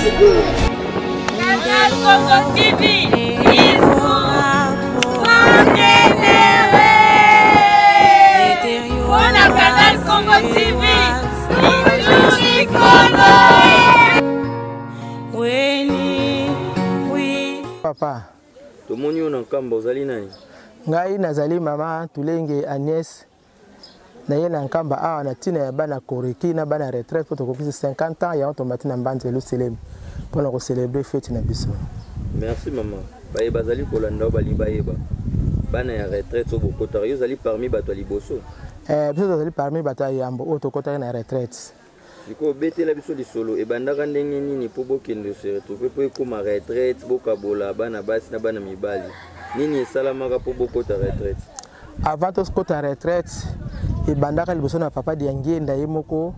Canal Congo TV, il faut s'engager. On a Canal Congo TV, il faut Papa. Tout le monde est en Kamba, vous allez nani? Ngai nazali mama tulenge Agnès. Na ye na Kamba awa na tina ya bana koreki na bana retraite pour tokopisa 50 ans ya otomati na mbanze Jerusalem pour ko célébrer fête na biso. Merci maman. Baye bazali kolanda bali bayeba. Bana ya retraite so bokota yo zali parmi bato liboso. Biso zali parmi bato yambo otokota na retraite. Diko bete la biso li solo e bandaka ndenge nini po bokende se retrouver po ekoma retraite bokabola bana basi na bana mibali. Nini esalamaka po bokota retraite? Avant de kota retraite et bandaka liboso na papa diangenda yemoko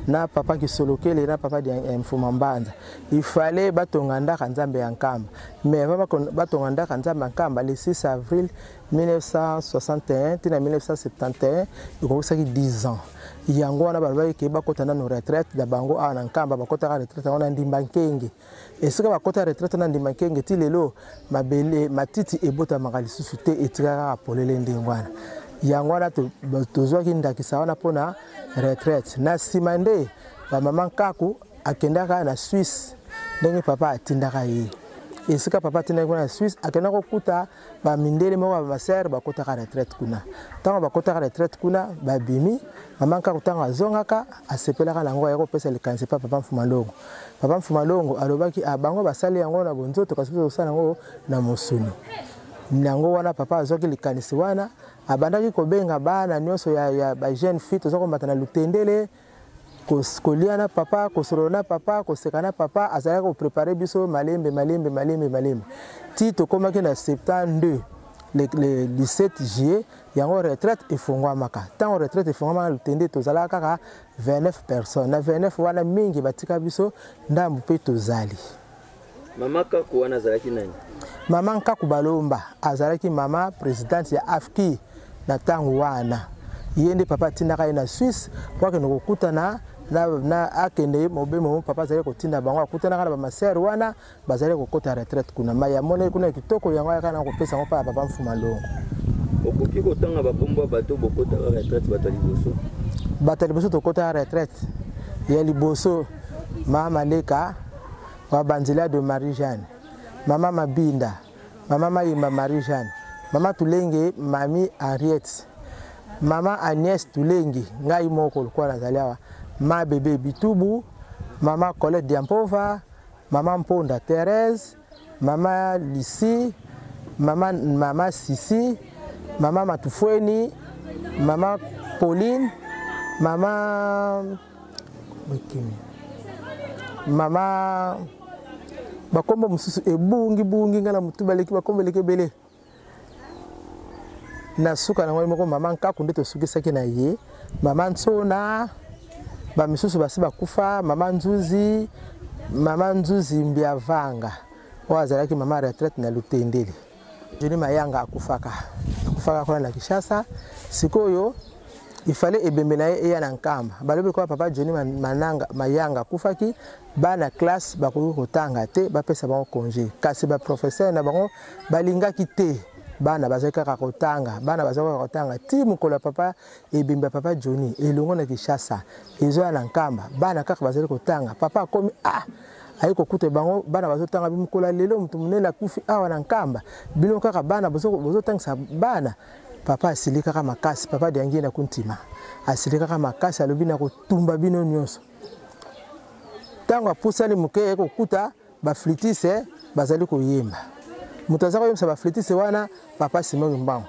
na papa kisolokele na papa di mfumambanda il fallait batonganda kanzambe ya Nkamba mais avant batonganda kanzambe ya Nkamba le 6 avril 1961 tina 1971 ikokisaki 10 ans yango wana balobaki ke bakota na no retraite da bango ana Nkamba bakota ka retraite wana ndimba nkenge esika bakota retraite na ndimba nkenge ti lelo mabele matiti ebota makalissu te etikaka polele ndengwana yango wana tozwaki ndakisa wana pona retraite na simande ba maman Kaku akendaka na Suisse ndenge papa atindaka ye esika papa atindaka na Suisse akendaka kokuta ba mindele moko ba ser bakotaka retraite kuna tango bakotaka retraite kuna babimi maman Kaku tango azongaka asepelaka nango ya kopesa likanisi papa Mfumalongo alobaki abango basali yango na bonzoto kasi osala yango na mosuni nango wana papa azoki likanisi wana abandaki kobenga bana nyonso ya ba jeune fille tozoko matana lutendele koliana papa kosolona papa kosekana papa azalaka ko préparer biso malembe ti tokomaki na 72 le 17 juillet yango retraite efongwamaka tango retraite efongwamaka lutende tozalaka kaka 29 personnes na 29 wana mingi batika biso ndambu pe tozali. Mama Kaku wana azalaki nani? Mama Kaku Balomba azalaki mama présidente ya AFKI na tango wana yende papa tindaka na Suisse kwa ke nokuta na akende mobemo papa azali kotinda bango akutana kana ba maser wana bazali kokota retraite kuna maya mone kuna kitoko yango yakana kopesa ngo pa papa Mfumalongo okoki kotanga bakombo bato bokota retraite bato liboso tokota retraite ya liboso mama Leka wa Banzila de Marie-Jeanne mama Mabinda mama Mayimba Marie-Jeanne mama Tulenge mami Henriette mama Agnès Tulenge ngai moko kwa nazaliwa ma bébé Bitubu mama Colette Diampova mama Mponda Thérèse mama Lisi mama Sisi mama Matufweni mama Pauline mama bakombo mususu ebungi ngala mutubaleki bakombo lekebele na suka na ngoi moko mama Kaku ndeto sukisaki na ye mama Nsona ba misusu basi bakufa mama Nzuzi Mbiavanga wazalaki mama retraite na Lutendele Joni Mayanga akufaka kwa na Kishasa sikoyo ifale ebembe na ye na Nkamba balobi kwa papa Joni Mayanga akufaki bana classe bakoki kotanga te bapesa bango congé kasi ba professeur na bango balingaki te bana bazaka kotanga ti mukolo papa ebimba papa Joni elongo na Kishasa ezo na Nkamba bana kaka bazali kotanga papa komi ayiko kute bango bana bazotanga bimukolo lelo mutu munene akufi awa na Nkamba bino kaka bana bazotangisa bana papa asilika kaka makasi papa diangi na kuntima asilika kaka makasi alobi na kotumba bino nyonso tango apusali muke ekokuta ba flitise bazali koyemba mutazako yemsa ba flitise wana papa Simon Mbango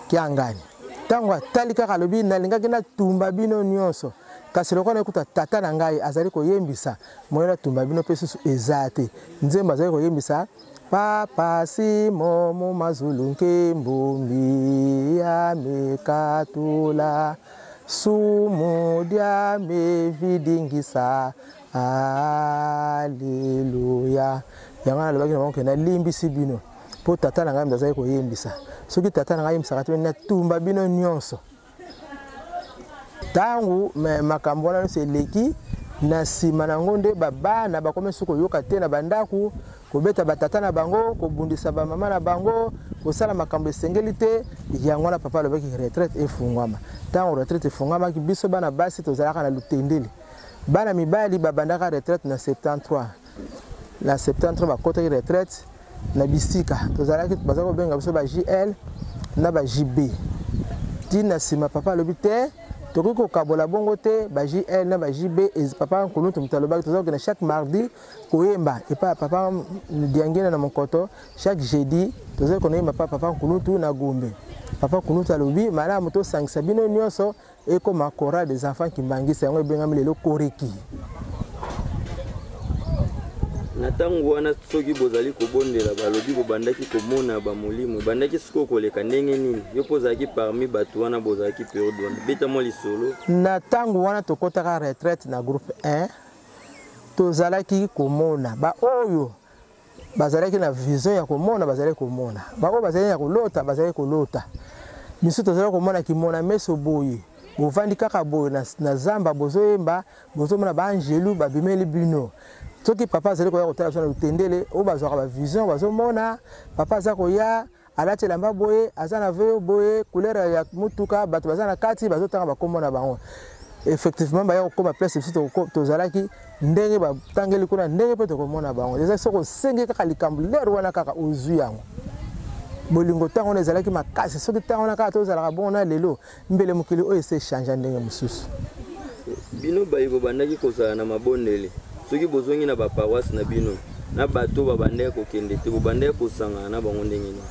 kiangani tango atali kaka alobi nalingaki na tumba bino nyonso kasi lokona ekuta tata na ngai azali koyembisa moyena tumba bino pe susu ezate nzemba azali koyembisa papa Simon Mazulu nkembombi ya mekatula sumu dia mevidingisa Alléluia. Yanga lobaki na bango na limbisi bino. Po tata na ngai mzazali koyembisa. Soki tata na ngai msakati na tumba bino nyonso. Tangu makambo na se leki na nsima nango nde babana bakomisi koyoka te na bandako kobeta batata na bango kobundisa bamama na bango kosala makambo esengeli te yango wana papa alobaki retraite efungwama ntango retraite efungwamaki biso bana basi tozalaka na lutendeli bana mibali babandaka retraite na 73 na 73 bakotaki retraite na bisika tozalaki baza kobenga biso ba JL na ba JB tina nsima papa alobi te tokoki kokabola bongo te ba JL na ba JB papa nkulutu moto alobaki toza kokende chaque mardi koyemba epa papa diangena na mokoto chaque jeudi toza koyemba papa nkulutu na Gombe papa nkulutu alobi malamu tosangisa bino nyonso ekoma chorale des enfants kimbangisa yango ebengami lelo koreki na ntango wana soki bozali kobondela balobi bobandaki komona bamolimo bandaki siko koleka ndenge nini yo pozalaki parmi bato wana bozalaki periode wana beta mwa lisolo na ntango wana tokotaka retraite na groupe 1 tozalaki komona baoyo bazalaki na vision ya komona bazalaki komona baoyo bazalaki na kolota bazalaki kolota miso tozalaki komona kimona meso boye bovandi kaka boye na zamba bozoyemba bozomona baangelu babimeli bino soki papa azali koya kotala biso na lutendele oyo bazwaka bavision bazomona papa aza koya alati elamba boye aza na veyo boye couleur ya mutuka bato baza na kati bazotanga bakomona bango effectivement baya kokoma place biso tozalaki ndenge batangeli kuna ndenge mpe tokomona bango eza soki osengi kaka likambo lero wana kaka ozwi yango bolingo ntango wana ezalaki makasi soki ntango wana kaka tozalaka bongo na lelo mbele mokili oyo ese echange ndenge mosusu bino bayiko bandaki kozala na mabondeli soki bozongi na baparoisse na bino na bato babandaki kokende te bobandaki kosangana na bango ndenge nini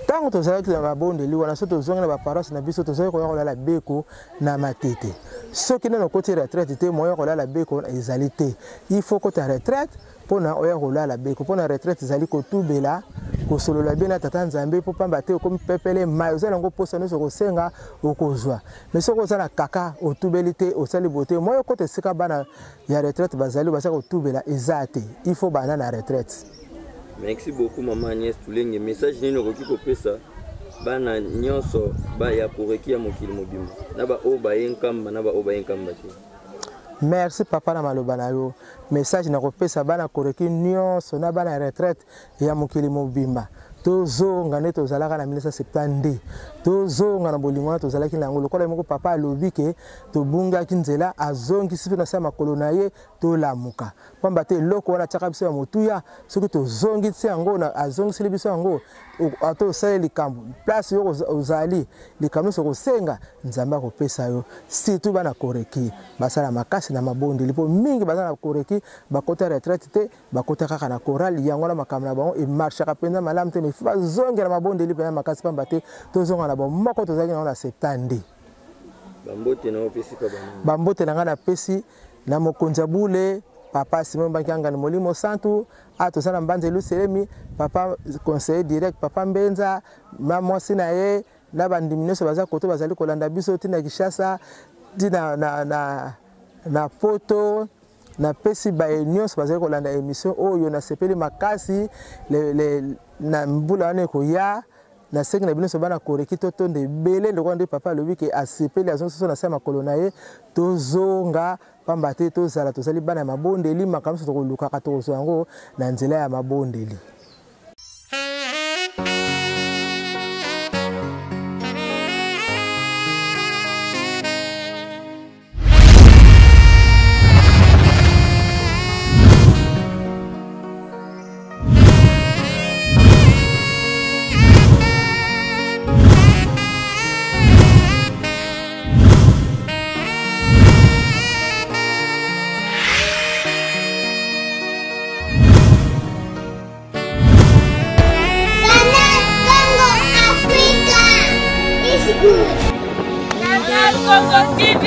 ntango tozalaki na mabondeli wana so tozongi na baparoisse na biso tozalaki koya kolala beko na matete soki nano okoti retraite te moya kolala beko ezali te il faut kota retraite mpona oya kolala beko mpona retraite ezali kotubela kosolola bien na tata nzambe mpo pamba te okomi pepele mai ozala yango mposa nyonso kosenga okozwa mais soki oza na kaka otubeli te osali bote moya okota esika bana ya retraite bazali bazali kotubela eza te il faut bana na retraite. Merci beaucoup maman Agnès Tulenge message nini okoki kopesa bana nyonso baya koreki ya mokili mobimba na ba oyo baye nkamba na ba oyo baye nkamba te. Merci papa na maloba na yo message na kopesa bana koreki nyonso na bana retraite ya mokili mobimba tozonga nde tozalaka na 1970 tozonga na bolingo wana tozalaki nango lokola moko papa alobi ke tobungaki nzela azongisi mpe na sa makolo na ye tolamuka pamba te eloko wana atiaka biso ya motuya soki tozongisi yango azongiseli biso yango ato osali likambo place yo ozali likambo nyonso kosenga nzambe akopesa yo surtout bana koreki basala makasi na mabondeli mpo mingi baza na koreki bakota retraite te bakota kaka na chorale yango na makambo na bango emarchaka mpenza malamu te mais bazongela mabondeli mpenza makasi pamba te tozonga na bango moko tozalaki nango na 70 bambote na opesi ka bana bambote na nga napesi na mokonzi ya bule papa Simon Bankanga ni Molimo Santu atosana mbanze luselemi papa conseiller direct papa Mbenza mama sina ye na bandimi nyonso baza koto bazali kolanda biso tina Kishasa tina na poto na pesi ba nyonso bazali kolanda émission oyo na sepeli makasi na mbula wane koya na sengi na bino so bana koreki toto nde bele ndoko nde papa lobi ke asepeli azonso na sama kolona ye tozonga pamba te tozala tozali bana mabondeli makambo so tokoluka ka tozo yango na nzela ya mabondeli. Canal Congo TV.